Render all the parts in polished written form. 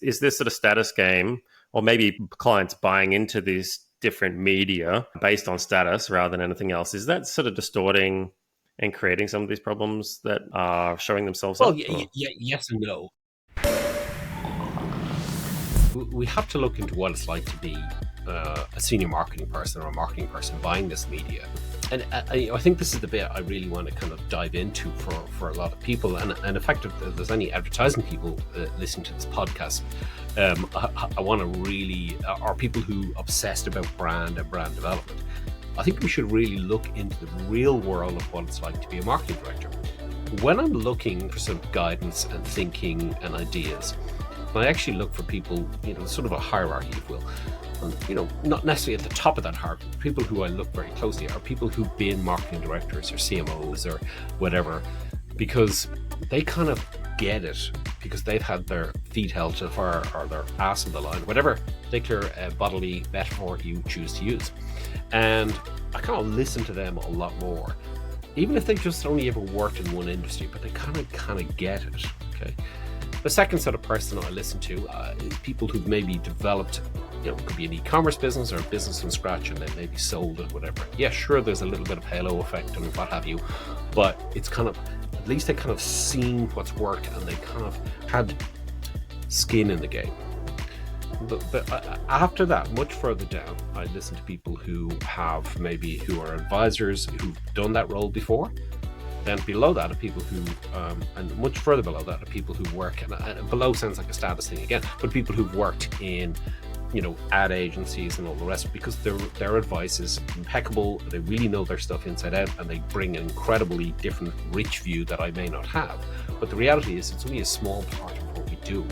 Is this sort of status game, or maybe clients buying into this different media based on status rather than anything else, is that sort of distorting and creating some of these problems that are showing themselves Well, up? yes and no. We have to look into what it's like to be a senior marketing person or a marketing person buying this media. And I think this is the bit I really want to kind of dive into for a lot of people. And in fact, if there's any advertising people listening to this podcast, I want to really, or people who obsessed about brand and brand development, I think we should really look into the real world of what it's like to be a marketing director. When I'm looking for some guidance and thinking and ideas, I actually look for people, sort of a hierarchy, if you will. And, not necessarily at the top of that hierarchy. People who I look very closely at are people who've been marketing directors or CMOs or whatever, because they kind of get it, because they've had their feet held to the fire or their ass on the line, whatever particular bodily metaphor you choose to use. And I kind of listen to them a lot more, even if they just only ever worked in one industry, but they kind of get it, okay? The second sort of person I listen to is people who've maybe developed, it could be an e-commerce business or a business from scratch, and they maybe sold it, whatever. Yeah, sure, there's a little bit of halo effect and what have you, but it's kind of, at least they kind of seen what's worked and they kind of had skin in the game. But after that, much further down, I listen to people who are advisors who've done that role before. Then below that are people who, and much further below that are people who work, and below sounds like a status thing again, but people who've worked in, ad agencies and all the rest, because their advice is impeccable. They really know their stuff inside out, and they bring an incredibly different, rich view that I may not have. But the reality is, it's only a small part of what we do.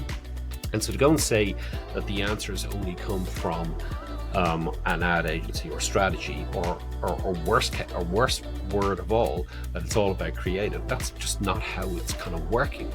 And so to go and say that the answers only come from an ad agency or strategy, or worst word of all, that it's all about creative, that's just not how it's kind of working.